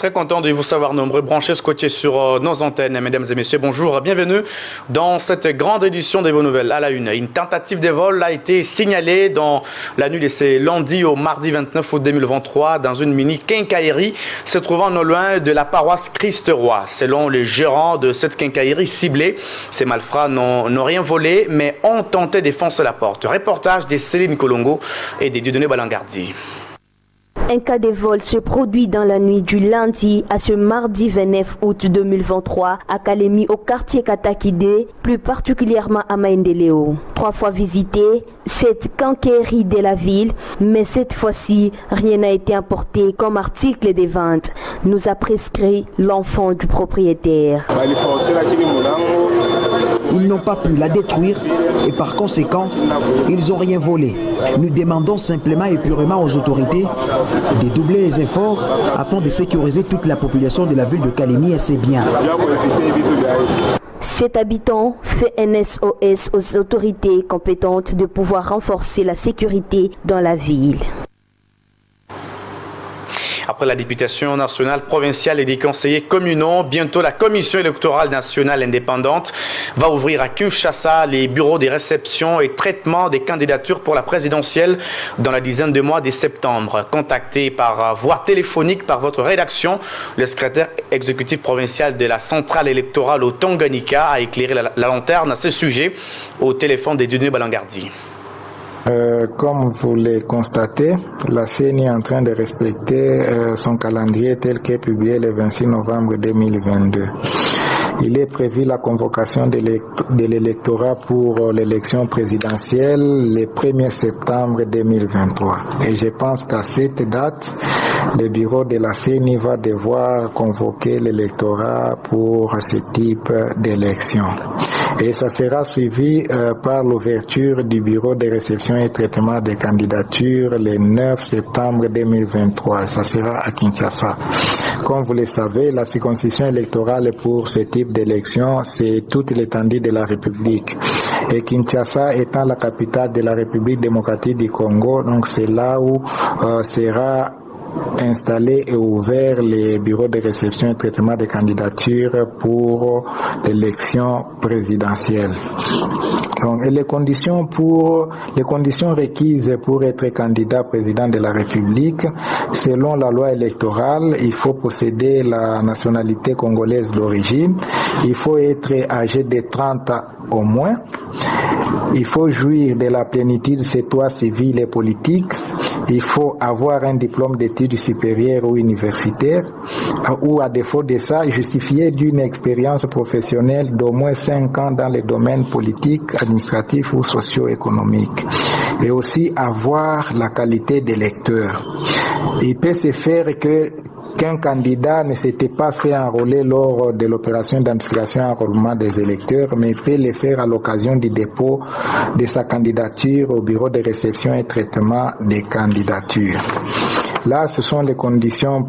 Très content de vous savoir nombreux branchés, scotchés sur nos antennes. Mesdames et messieurs, bonjour, bienvenue dans cette grande édition des Vos Nouvelles à la une. Une tentative de vol a été signalée dans la nuit de ce lundi au mardi 29 août 2023 dans une mini quincaillerie se trouvant non loin de la paroisse Christ-Roi. Selon les gérants de cette quincaillerie ciblée, ces malfrats n'ont rien volé mais ont tenté de foncer la porte. Reportage de Céline Kolongo et de Dieudonné Balangardi. Un cas de vol se produit dans la nuit du lundi à ce mardi 29 août 2023 à Kalemi au quartier Katakide, plus particulièrement à Maendeleo. 3 fois visité cette quincaillerie de la ville, mais cette fois-ci, rien n'a été importé comme article de vente, nous a prescrit l'enfant du propriétaire. Ils n'ont pas pu la détruire et par conséquent, ils n'ont rien volé. Nous demandons simplement et purement aux autorités de doubler les efforts afin de sécuriser toute la population de la ville de Kalemi et ses biens. Cet habitant fait un SOS aux autorités compétentes de pouvoir renforcer la sécurité dans la ville. Après la députation nationale, provinciale et des conseillers communaux, bientôt la commission électorale nationale indépendante va ouvrir à Kinshasa les bureaux de réception et traitement des candidatures pour la présidentielle dans la dizaine de mois de septembre. Contacté par voie téléphonique par votre rédaction, le secrétaire exécutif provincial de la centrale électorale au Tanganyika a éclairé la lanterne à ce sujet au téléphone de Dieudonné Balangardi. Comme vous le constatez, la CENI est en train de respecter son calendrier tel qu'est publié le 26 novembre 2022. Il est prévu la convocation de l'électorat pour l'élection présidentielle le 1er septembre 2023. Et je pense qu'à cette date, le bureau de la CENI va devoir convoquer l'électorat pour ce type d'élection. Et ça sera suivi par l'ouverture du bureau de réception et traitement des candidatures le 9 septembre 2023. Ça sera à Kinshasa. Comme vous le savez, la circonscription électorale pour ce type d'élection, c'est toute l'étendue de la République. Et Kinshasa étant la capitale de la République démocratique du Congo, donc c'est là où sera installé et ouvert les bureaux de réception et traitement des candidatures pour l'élection présidentielle. Donc, et les conditions requises pour être candidat président de la République, selon la loi électorale, il faut posséder la nationalité congolaise d'origine, il faut être âgé de 30 ans au moins, il faut jouir de la plénitude de ses droits civils et politiques, il faut avoir un diplôme d'études supérieures ou universitaires, ou à défaut de ça, justifier d'une expérience professionnelle d'au moins 5 ans dans les domaines politiques, administratifs ou socio-économiques. Et aussi avoir la qualité d'électeur. Il peut se faire qu'un candidat ne s'était pas fait enrôler lors de l'opération d'identification et enrôlement des électeurs, mais il peut le faire à l'occasion du dépôt de sa candidature au bureau de réception et traitement des candidatures. Là, ce sont les conditions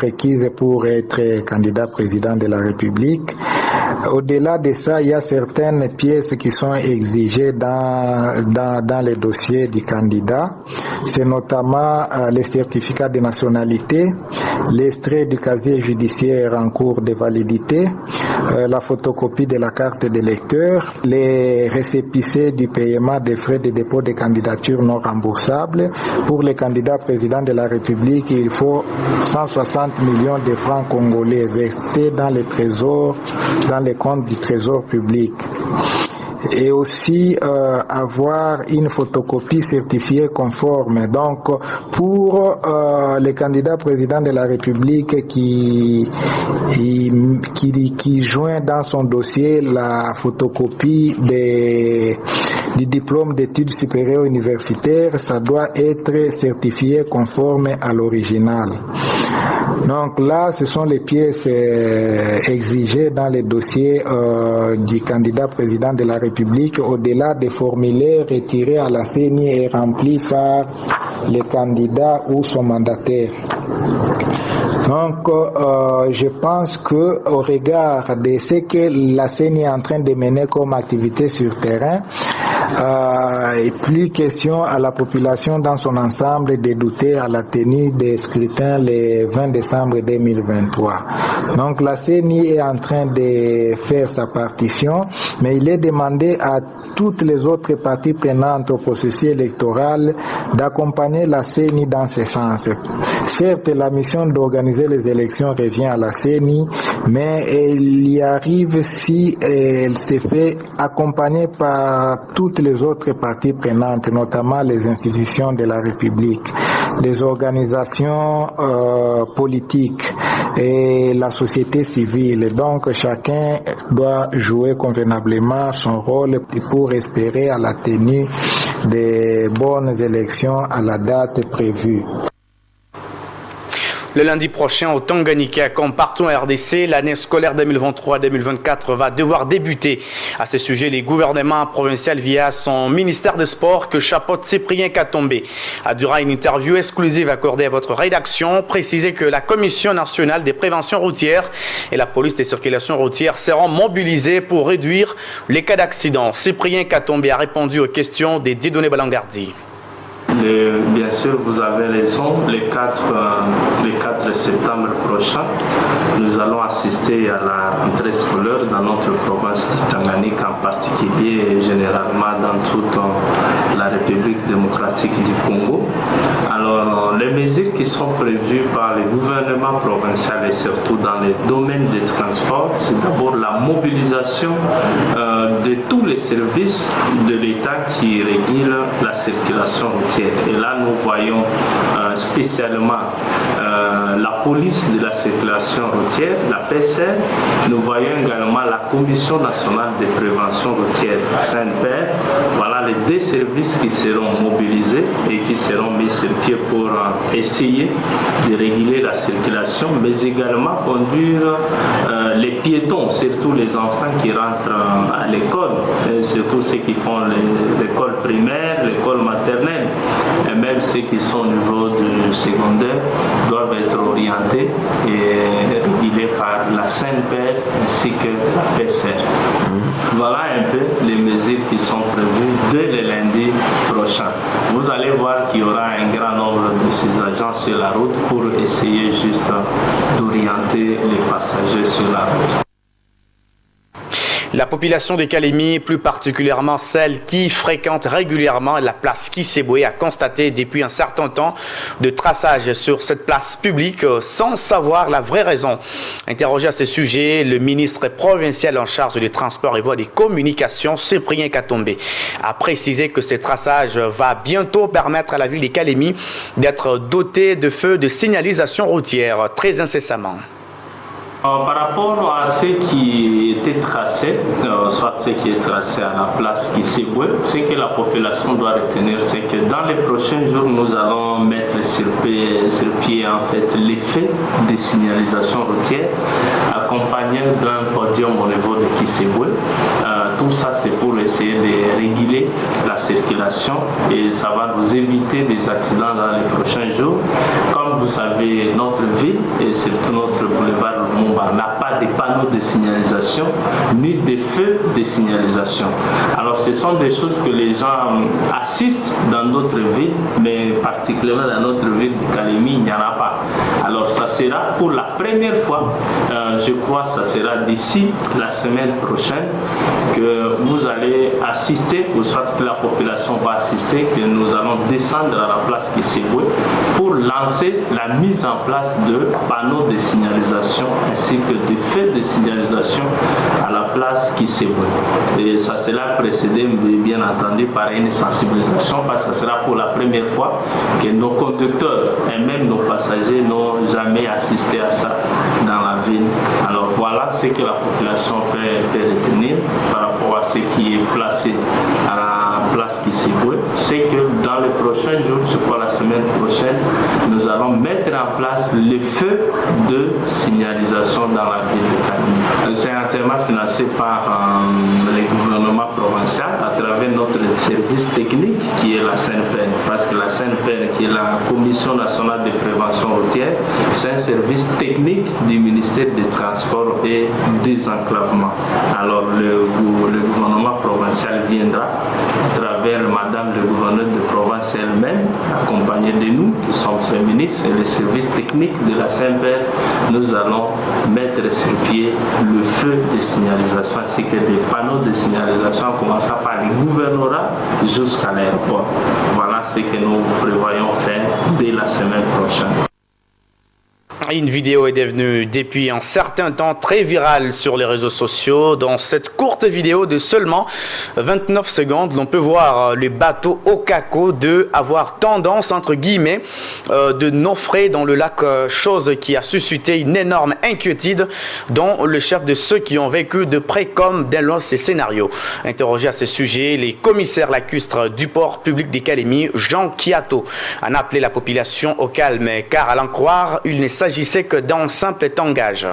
requises pour être candidat président de la République. Au-delà de ça, il y a certaines pièces qui sont exigées dans les dossiers du candidat. C'est notamment les certificats de nationalité, l'extrait du casier judiciaire en cours de validité, la photocopie de la carte d'électeur, les récépissés du paiement des frais de dépôt de candidature non remboursables. Pour les candidats présidents de la République, il faut 160 millions de francs congolais versés dans les trésors, dans les comptes du trésor public. Et aussi avoir une photocopie certifiée conforme. Donc, pour les candidats présidents de la République qui joint dans son dossier la photocopie du diplôme d'études supérieures universitaires, ça doit être certifié conforme à l'original. Donc là, ce sont les pièces exigées dans les dossiers du candidat président de la République, au-delà des formulaires retirés à la CENI et remplis par les candidats ou son mandataire. Donc, je pense que au regard de ce que la CENI est en train de mener comme activité sur terrain, Et plus question à la population dans son ensemble de douter à la tenue des scrutins le 20 décembre 2023. Donc la CENI est en train de faire sa partition, mais il est demandé à toutes les autres parties prenantes au processus électoral d'accompagner la CENI dans ce sens. Certes, la mission d'organiser les élections revient à la CENI, mais elle y arrive si elle se fait accompagner par toutes les autres parties prenantes, notamment les institutions de la République, les organisations politiques et la société civile. Donc chacun doit jouer convenablement son rôle pour espérer à la tenue des bonnes élections à la date prévue. Le lundi prochain au Tanganyika, comme partout en RDC, l'année scolaire 2023-2024 va devoir débuter. À ce sujet, le gouvernement provincial via son ministère des Sports que chapeaute Cyprien Katombe a durant une interview exclusive accordée à votre rédaction précisé que la Commission nationale des préventions routières et la police des circulations routières seront mobilisées pour réduire les cas d'accident. Cyprien Katombe a répondu aux questions des Dieudonné Balangardi. Bien sûr, vous avez raison, le 4 septembre prochain, nous allons assister à la rentrée scolaire dans notre province de Tanganyika en particulier et généralement dans toute la République démocratique du Congo. Alors, les mesures qui sont prévues par le gouvernement provincial et surtout dans les domaines des transports, c'est d'abord la mobilisation de tous les services de l'État qui régulent la circulation routière. Et là, nous voyons spécialement la police de la circulation routière, la PCR. Nous voyons également la Commission nationale de prévention routière, CNPR. Voilà les deux services qui seront mobilisés et qui seront mis sur pied pour essayer de réguler la circulation, mais également conduire les piétons, surtout les enfants qui rentrent à l'école, surtout ceux qui font l'école primaire, l'école maternelle, et même ceux qui sont au niveau du secondaire doivent être orientés et régulés par la CNPR ainsi que la PCR. Voilà un peu les mesures qui sont prévues dès le lundi prochain. Vous allez voir qu'il y aura un grand nombre de ces agents sur la route pour essayer juste d'orienter les passagers sur la route. La population de Kalemi, plus particulièrement celle qui fréquente régulièrement la place Kiseboué, a constaté depuis un certain temps de traçage sur cette place publique sans savoir la vraie raison. Interrogé à ce sujet, le ministre provincial en charge des transports et voies des communications, Cyprien Katombe, a précisé que ce traçage va bientôt permettre à la ville de Kalemi d'être dotée de feux de signalisation routière très incessamment. Par rapport à ce qui était tracé, soit ce qui est tracé à la place Kiseboué, ce que la population doit retenir, c'est que dans les prochains jours, nous allons mettre sur pied en fait l'effet de signalisation routière, accompagné d'un podium au niveau de Kiseboué. Tout ça, c'est pour essayer de réguler la circulation et ça va nous éviter des accidents dans les prochains jours. Comme vous savez, notre ville et surtout notre boulevard Lumumba n'a pas de panneaux de signalisation ni de feux de signalisation. Alors, ce sont des choses que les gens assistent dans d'autres villes, mais particulièrement dans notre ville de Kalemi, il n'y en a pas. Alors, ça sera pour la première fois, je crois, ça sera d'ici la semaine prochaine que vous allez assister, ou soit que la population va assister, que nous allons descendre à la place Kiseboué pour lancer la mise en place de panneaux de signalisation ainsi que de feux de signalisation à la place Kiseboué. Et ça sera précédé, bien entendu, par une sensibilisation, parce que ça sera pour la première fois que nos conducteurs et même nos passagers n'ont jamais assisté à ça dans la ville. Alors voilà ce que la population peut retenir par rapport à ce qui est placé à la place Kiseboué. C'est que dans les prochains jours, je crois la semaine prochaine, nous allons mettre en place les feux de signalisation dans la ville de Kalemi. C'est entièrement financé par le gouvernement provincial à travers notre service technique qui est la CNPR. Parce que la CNPR, qui est la Commission nationale de prévention routière, c'est un service technique du ministère des Transports et des Enclavements. Alors le gouvernement provincial provincial viendra à travers Madame le gouverneur de province elle-même, accompagnée de nous, qui sommes ses ministres et les services techniques de la Saint-Père. Nous allons mettre sur pied le feu de signalisation ainsi que des panneaux de signalisation en commençant par les gouvernorats jusqu'à l'aéroport. Voilà ce que nous prévoyons faire dès la semaine prochaine. Une vidéo est devenue depuis un certain temps très virale sur les réseaux sociaux. Dans cette courte vidéo de seulement 29 secondes, l'on peut voir le bateau Okako avoir tendance, entre guillemets, de naufrer dans le lac, chose qui a suscité une énorme inquiétude dans le chef de ceux qui ont vécu de près comme dans ces scénarios. Interrogé à ce sujet, les commissaires lacustres du port public de Kalemi, Jean Kiato, en appelé la population au calme, car à l'en croire, il ne s'agissait que d'un simple tangage.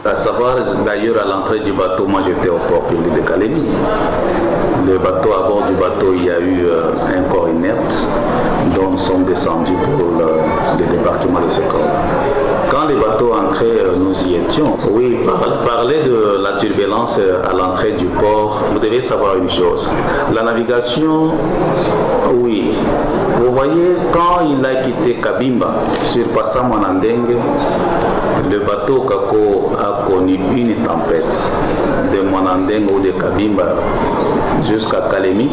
À savoir, d'ailleurs, à l'entrée du bateau, moi j'étais au port public de Kalemi. Le bateau, à bord du bateau, il y a eu un corps inerte dont nous sommes descendus pour le débarquement de ce corps. Quand les bateaux entraient, nous y étions. Oui, parler de la turbulence à l'entrée du port, vous devez savoir une chose. La navigation, oui. Vous voyez, quand il a quitté Kabimba, surpassant Monandeng, le bateau Okako a connu une tempête de Monandeng ou de Kabimba jusqu'à Kalemi.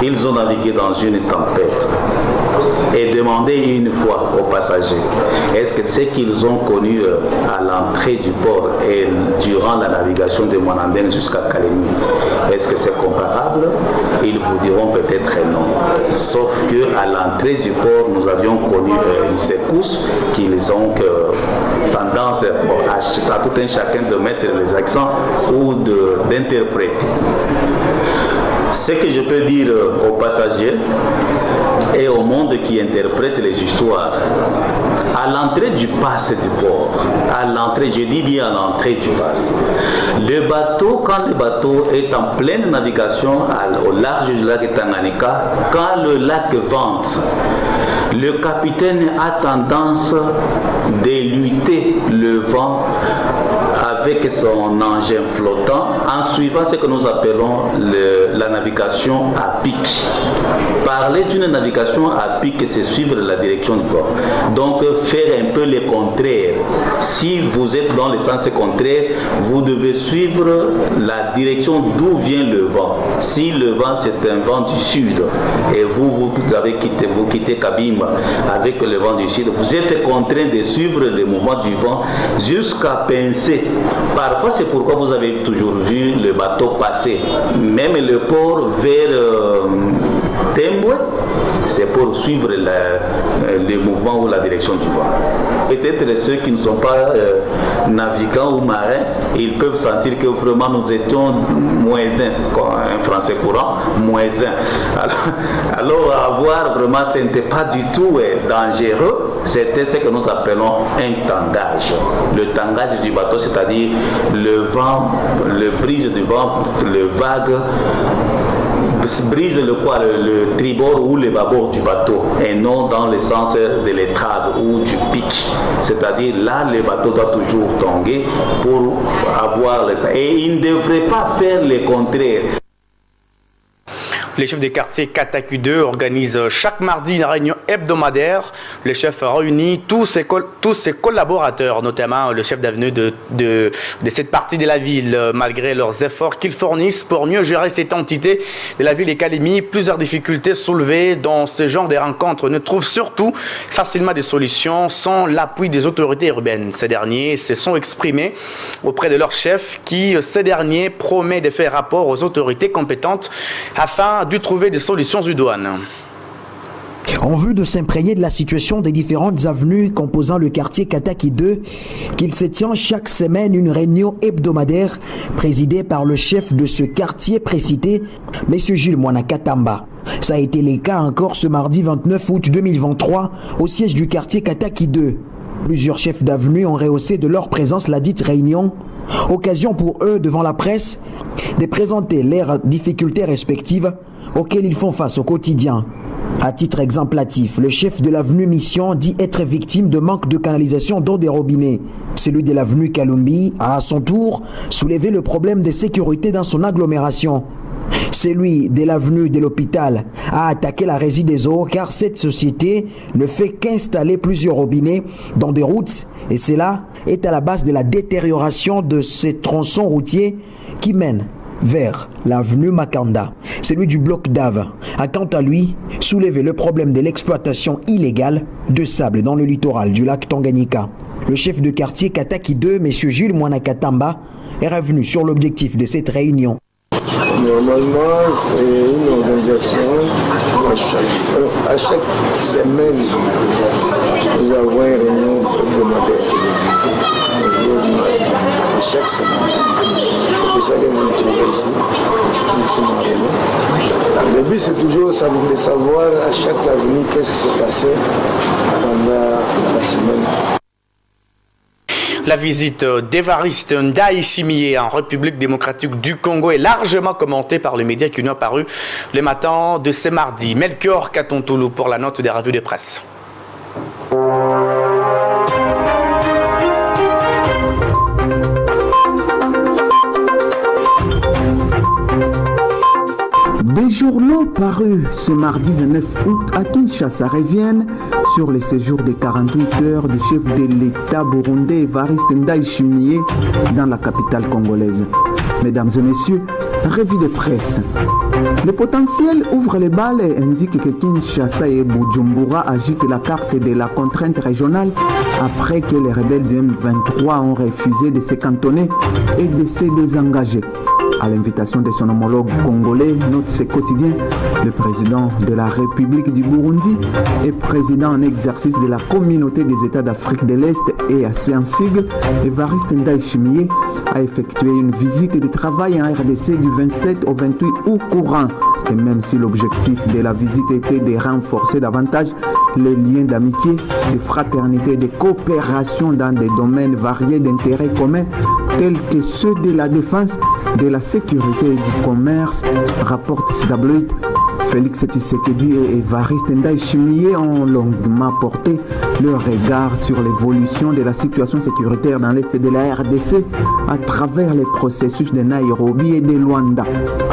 Ils ont navigué dans une tempête et demandé une fois aux passagers, est-ce que ce qu'ils ont connu à l'entrée du port et durant la navigation de Monandeng jusqu'à Kalemi, est-ce que c'est comparable? Ils vous diront peut-être non. Sauf qu'à l'entrée du port, nous avions connu une secousse qu'ils ont tendance à tout un chacun de mettre les accents ou d'interpréter. Ce que je peux dire aux passagers et au monde qui interprète les histoires, à l'entrée du pass du port, à l'entrée, je dis bien à l'entrée du pass, le bateau, quand le bateau est en pleine navigation au large du lac Tanganyika, quand le lac vente, le capitaine a tendance de lutter le vent avec son engin flottant en suivant ce que nous appelons la navigation à pic. Parler d'une navigation à pic, c'est suivre la direction du vent. Donc faire un peu le contraire. Si vous êtes dans le sens contraire, vous devez suivre la direction d'où vient le vent. Si le vent c'est un vent du sud et vous quittez Kabimba avec le vent du sud, vous êtes contraint de suivre le mouvement du vent jusqu'à pincer. Parfois, c'est pourquoi vous avez toujours vu le bateau passer. Même le port vers Tembwe, c'est pour suivre le mouvement ou la direction du vent. Peut-être ceux qui ne sont pas navigants ou marins, ils peuvent sentir que vraiment nous étions moins un français courant, moins un. Alors avoir vraiment, ce n'était pas du tout dangereux, c'était ce que nous appelons un tangage. Le tangage du bateau, c'est-à-dire le vent, le brise du vent, le vague, brise le tribord ou le bâbord du bateau et non dans le sens de l'étrave ou du pic. C'est-à-dire là, le bateau doit toujours tanguer pour avoir les... Et il ne devrait pas faire le contraire. Les chefs des quartiers Kataku 2 organisent chaque mardi une réunion hebdomadaire. Le chef réunit tous ses collaborateurs, notamment le chef d'avenue de cette partie de la ville, malgré leurs efforts qu'ils fournissent pour mieux gérer cette entité de la ville de Kalemi. Plusieurs difficultés soulevées dans ce genre de rencontres ne trouvent surtout facilement des solutions sans l'appui des autorités urbaines. Ces derniers se sont exprimés auprès de leur chef qui, ces derniers, promet de faire rapport aux autorités compétentes afin de trouver des solutions idoines. En vue de s'imprégner de la situation des différentes avenues composant le quartier Kataki 2, qu'il se tient chaque semaine une réunion hebdomadaire présidée par le chef de ce quartier précité, M. Jules Mouanakatamba. Ça a été le cas encore ce mardi 29 août 2023 au siège du quartier Kataki 2. Plusieurs chefs d'avenue ont rehaussé de leur présence la dite réunion. Occasion pour eux, devant la presse, de présenter leurs difficultés respectives auxquelles ils font face au quotidien. À titre exemplatif, le chef de l'avenue Mission dit être victime de manque de canalisation d'eau des robinets. Celui de l'avenue Kalumbi a à son tour soulevé le problème de sécurité dans son agglomération. Celui de l'avenue de l'hôpital a attaqué la Régie des eaux car cette société ne fait qu'installer plusieurs robinets dans des routes et cela est à la base de la détérioration de ces tronçons routiers qui mènent vers l'avenue Makanda. Celui du bloc d'Ave a quant à lui soulevé le problème de l'exploitation illégale de sable dans le littoral du lac Tanganyika. Le chef de quartier Kataki 2, M. Jules Mwanakatamba, est revenu sur l'objectif de cette réunion. Normalement, c'est une organisation à chaque semaine. Nous avons une réunion hebdomadaire. Chaque semaine. C'est pour ça que vous nous trouvez ici. Nous sommes en réunion. Le but, c'est toujours de savoir à chaque avenue qu'est-ce qui s'est passé pendant la semaine. La visite d'Évariste Ndayishimiye en République démocratique du Congo est largement commentée par les médias qui nous ont apparu le matin de ce mardi. Melchior Katontoulou pour la note des revues de presse. Des journaux parus ce mardi 29 août à Kinshasa reviennent sur le séjour de 48 heures du chef de l'État burundais Évariste Ndayishimiye dans la capitale congolaise. Mesdames et messieurs, revue de presse. Le potentiel ouvre les balles et indique que Kinshasa et Bujumbura agitent la carte de la contrainte régionale après que les rebelles du M23 ont refusé de se cantonner et de se désengager. À l'invitation de son homologue congolais, note ce quotidien, le président de la République du Burundi et président en exercice de la Communauté des États d'Afrique de l'Est et assez en sigle, Évariste Ndayishimiye a effectué une visite de travail en RDC du 27 au 28 août courant. Et même si l'objectif de la visite était de renforcer davantage les liens d'amitié, de fraternité et de coopération dans des domaines variés d'intérêts communs tels que ceux de la défense, de la sécurité et du commerce, rapporte CW. Félix Tshisekedi et Évariste Ndayishimiye ont longuement porté leur regard sur l'évolution de la situation sécuritaire dans l'est de la RDC à travers les processus de Nairobi et de Luanda.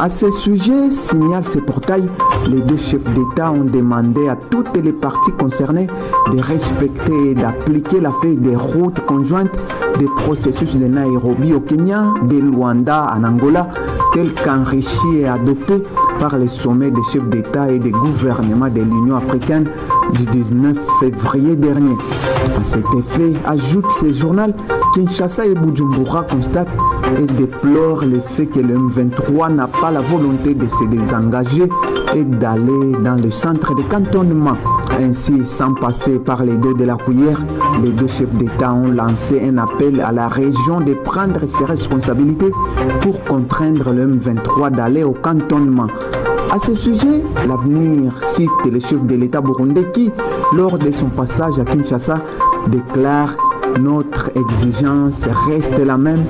À ce sujet, signale ce portail, les deux chefs d'État ont demandé à toutes les parties concernées de respecter et d'appliquer la feuille de route conjointe des processus de Nairobi au Kenya, de Luanda en Angola, tel qu'enrichi et adopté par les sommets des chefs d'État et des gouvernements de l'Union africaine du 19 février dernier. À cet effet, ajoute ce journal, Kinshasa et Bujumbura constatent et déplorent le fait que le M23 n'a pas la volonté de se désengager et d'aller dans le centre de cantonnement. Ainsi, sans passer par les deux de la cuillère, les deux chefs d'État ont lancé un appel à la région de prendre ses responsabilités pour contraindre le M23 d'aller au cantonnement. À ce sujet, l'avenir cite le chef de l'État burundais qui, lors de son passage à Kinshasa, déclare « Notre exigence reste la même.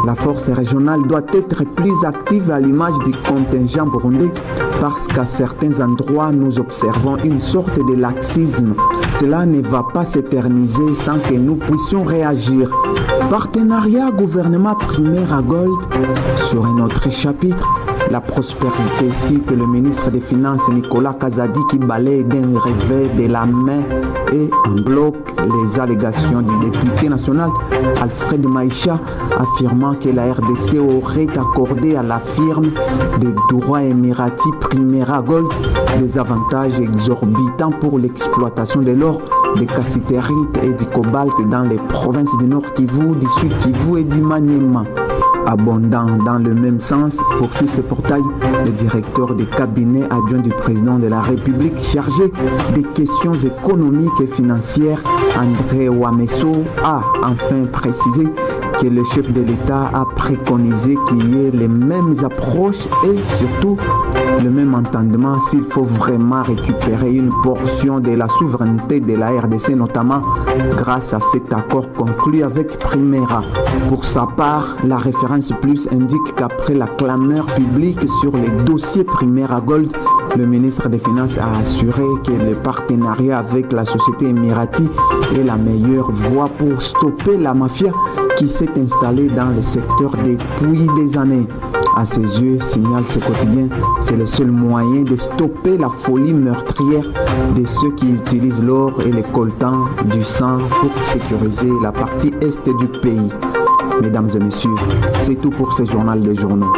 La force régionale doit être plus active à l'image du contingent burundais parce qu'à certains endroits, nous observons une sorte de laxisme. Cela ne va pas s'éterniser sans que nous puissions réagir. » Partenariat gouvernement primaire à Gold. Sur un autre chapitre, la prospérité cite le ministre des Finances Nicolas Kazadi qui balaye d'un revers de la main et en bloc les allégations du député national Alfred Maïcha affirmant que la RDC aurait accordé à la firme des droits émiratis Primera Gold des avantages exorbitants pour l'exploitation de l'or, des cassitérites et du cobalt dans les provinces du Nord Kivu, du Sud Kivu et du Maniema. Abondant dans le même sens, poursuit ce portail, le directeur de cabinet adjoint du président de la République chargé des questions économiques et financières, André Ouamesso, a enfin précisé que le chef de l'État a préconisé qu'il y ait les mêmes approches et surtout le même entendement s'il faut vraiment récupérer une portion de la souveraineté de la RDC, notamment grâce à cet accord conclu avec Primera. Pour sa part, la référence plus indique qu'après la clameur publique sur les dossiers Primera Gold, le ministre des Finances a assuré que le partenariat avec la société émirati est la meilleure voie pour stopper la mafia qui s'est installée dans le secteur depuis des années. À ses yeux, signale ce quotidien, c'est le seul moyen de stopper la folie meurtrière de ceux qui utilisent l'or et les coltans du sang pour sécuriser la partie est du pays. Mesdames et messieurs, c'est tout pour ce journal des journaux.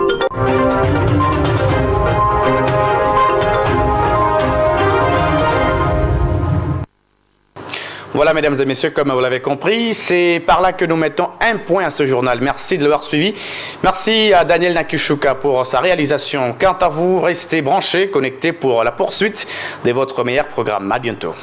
Voilà, mesdames et messieurs, comme vous l'avez compris, c'est par là que nous mettons un point à ce journal. Merci de l'avoir suivi. Merci à Daniel Nakishuka pour sa réalisation. Quant à vous, restez branchés, connectés pour la poursuite de votre meilleur programme. À bientôt.